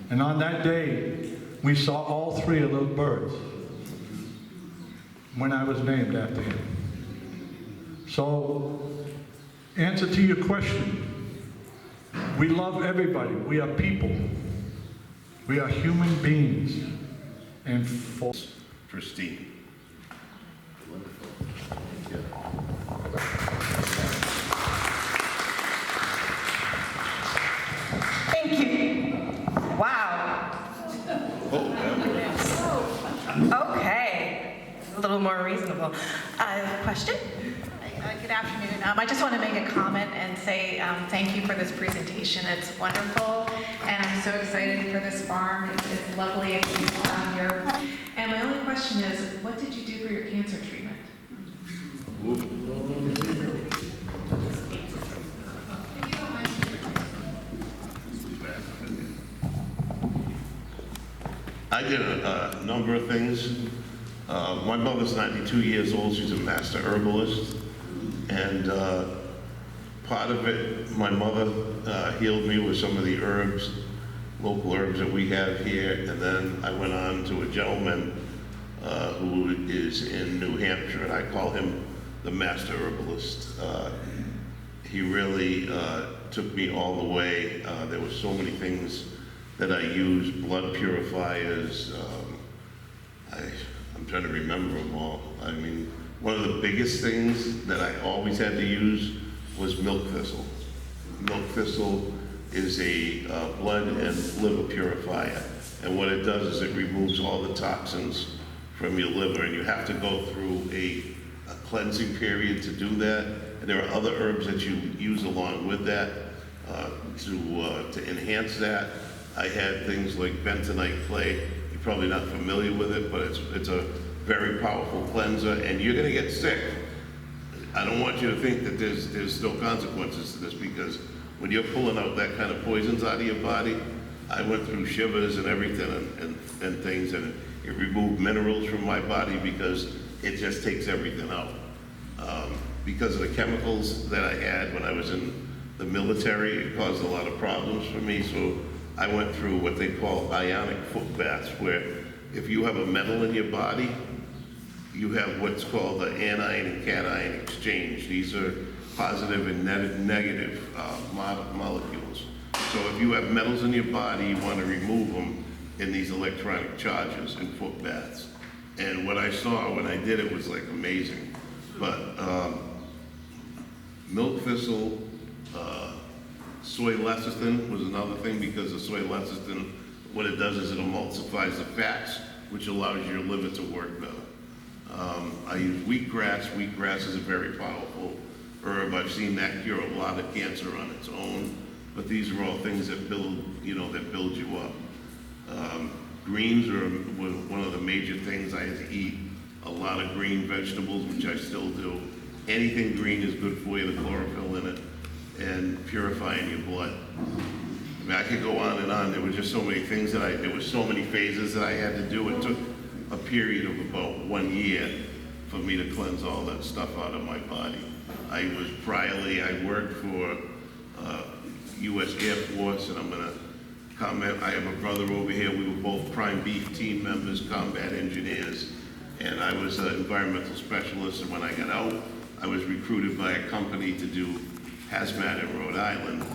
And on that day, we saw all three of those birds when I was named after him. So, answer to your question, we love everybody. We are people. We are human beings. And Pristine. Thank you. Wow. Okay. A little more reasonable. Question? Good afternoon. I just want to make a comment and say thank you for this presentation. It's wonderful, and I'm so excited for this farm. It's lovely and beautiful out here. And my only question is, what did you do for your cancer treatment? I did a number of things. My mother's 92 years old. She's a master herbalist. And part of it, my mother healed me with some of the herbs, local herbs that we have here. And then I went on to a gentleman who is in New Hampshire, and I call him the master herbalist. He really took me all the way. There were so many things that I used, blood purifiers. I'm trying to remember them all. I mean, one of the biggest things that I always had to use was milk thistle. Milk thistle is a blood and liver purifier. And what it does is it removes all the toxins from your liver, and you have to go through a cleansing period to do that. And there are other herbs that you use along with that to enhance that. I had things like bentonite clay. You're probably not familiar with it, but it's a very powerful cleanser, and you're gonna get sick. I don't want you to think that there's no consequences to this, because when you're pulling out that kind of poisons out of your body, I went through shivers and everything and things, and it removed minerals from my body because it just takes everything out. Because of the chemicals that I had when I was in the military, it caused a lot of problems for me, so I went through what they call ionic foot baths, where if you have a metal in your body, you have what's called the anion and cation exchange. These are positive and negative molecules. So if you have metals in your body, you want to remove them in these electronic charges in foot baths. And what I saw when I did it was like amazing. But milk thistle, soy lecithin was another thing, because the soy lecithin, what it does is it emulsifies the fats, which allows your liver to work better. I use wheatgrass. Wheatgrass is a very powerful herb. I've seen that cure a lot of cancer on its own, but these are all things that build you up. Greens are one of the major things I had to eat. A lot of green vegetables, which I still do. Anything green is good for you, the chlorophyll in it, and purifying your blood. I mean, I could go on and on. There were just so many things there were so many phases that I had to do. It took a period of about 1 year for me to cleanse all that stuff out of my body. I worked for U.S. Air Force, and I'm gonna comment, I have a brother over here. We were both prime beef team members, combat engineers, and I was an environmental specialist, and when I got out, I was recruited by a company to do hazmat in Rhode Island.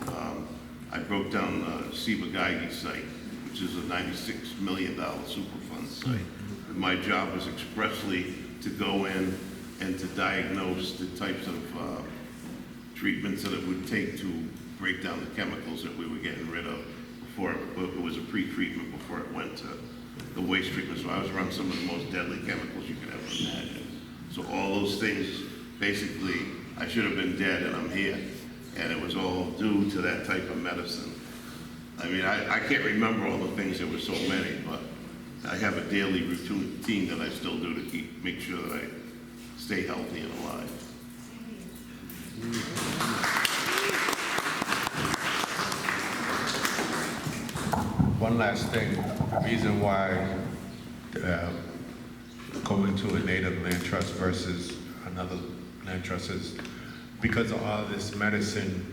I broke down Ciba-Geigy site, which is a $96 million Superfund site. And my job was expressly to go in and to diagnose the types of treatments that it would take to break down the chemicals that we were getting rid of before it was a pre-treatment, before it went to the waste treatment. So I was around some of the most deadly chemicals you could ever imagine. So all those things, basically, I should have been dead, and I'm here. And it was all due to that type of medicine. I mean, I can't remember all the things, there were so many, but I have a daily routine that I still do to make sure that I stay healthy and alive. One last thing, the reason why going to a native land trust versus another land trust is because of all this medicine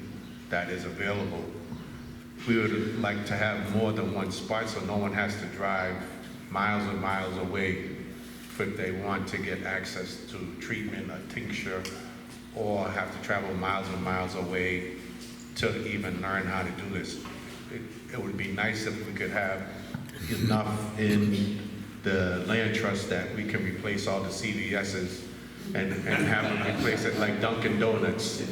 that is available. We would like to have more than one spot so no one has to drive miles and miles away if they want to get access to treatment, a tincture, or have to travel miles and miles away to even learn how to do this. It would be nice if we could have enough in the land trust that we can replace all the CVS's and have them replace it like Dunkin' Donuts.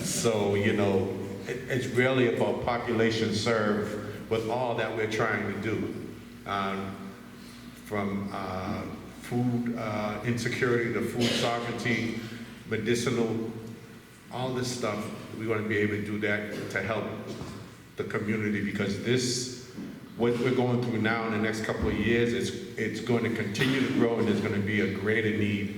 So, you know, it's really about population served with all that we're trying to do. From food insecurity to food sovereignty, medicinal, all this stuff, we want to be able to do that to help the community, because this, what we're going through now in the next couple of years, it's going to continue to grow, and there's going to be a greater need.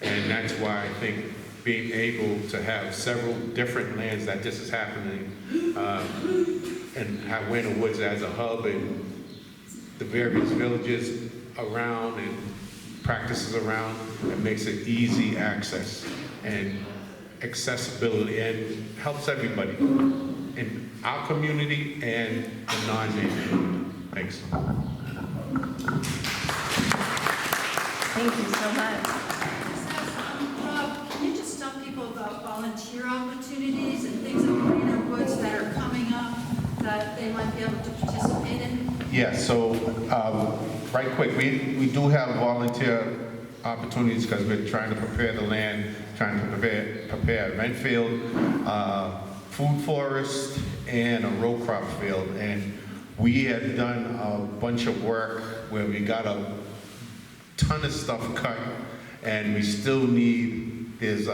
And that's why I think being able to have several different lands that this is happening, and have Wayne Woods as a hub and the various villages around and practices around, it makes it easy access and accessibility, and helps everybody in our community and the non-native community. Thanks. Thank you so much. Rob, can you just tell people about volunteer opportunities and things in Greener Woods that are coming up that they might be able to participate in? Yeah, so right quick, we do have volunteer opportunities because we're trying to prepare the land, trying to prepare a rent field, food forest, and a row crop field. And we have done a bunch of work where we got a ton of stuff cut, and we still need, there's,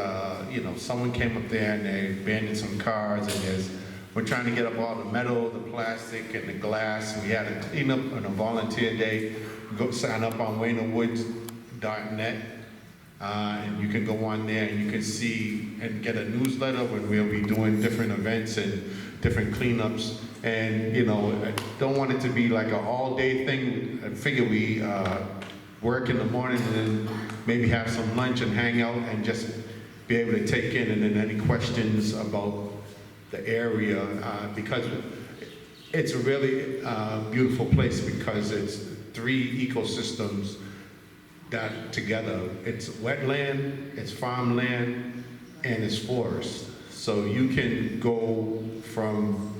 you know, someone came up there and they abandoned some cars, and we're trying to get up all the metal, the plastic, and the glass. We had a cleanup on a volunteer day. Go sign up on WayneWoods.net, and you can go on there and you can see and get a newsletter when we'll be doing different events and different cleanups. And, you know, I don't want it to be like an all-day thing. I figure we work in the morning and then maybe have some lunch and hang out and just be able to take in, and then any questions about the area, because it's a really beautiful place, because it's 3 ecosystems that together. It's wetland, it's farmland, and it's forest. So you can go from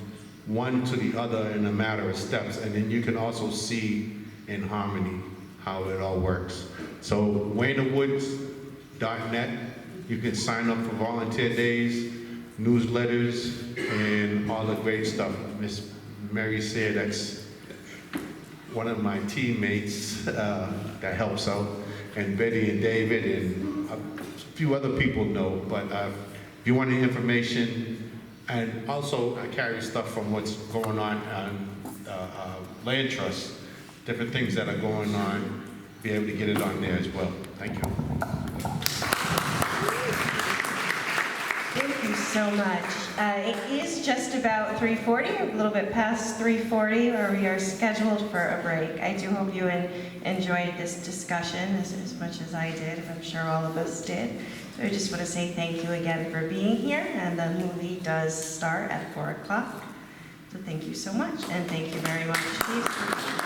one to the other in a matter of steps, and then you can also see in harmony how it all works. So WayneWoods.net, you can sign up for volunteer days, newsletters, and all the great stuff. Miss Mary said that's one of my teammates that helps out, and Betty and David and a few other people know. But if you want any information, and also I carry stuff from what's going on land trust, different things that are going on, be able to get it on there as well. Thank you. Thank you so so much. It is just about 3:40, a little bit past 3:40, where we are scheduled for a break. I do hope you enjoyed this discussion as much as I did. I'm sure all of us did. So I just want to say thank you again for being here, and the movie does start at 4 o'clock. So thank you so much, and thank you very much, Steve.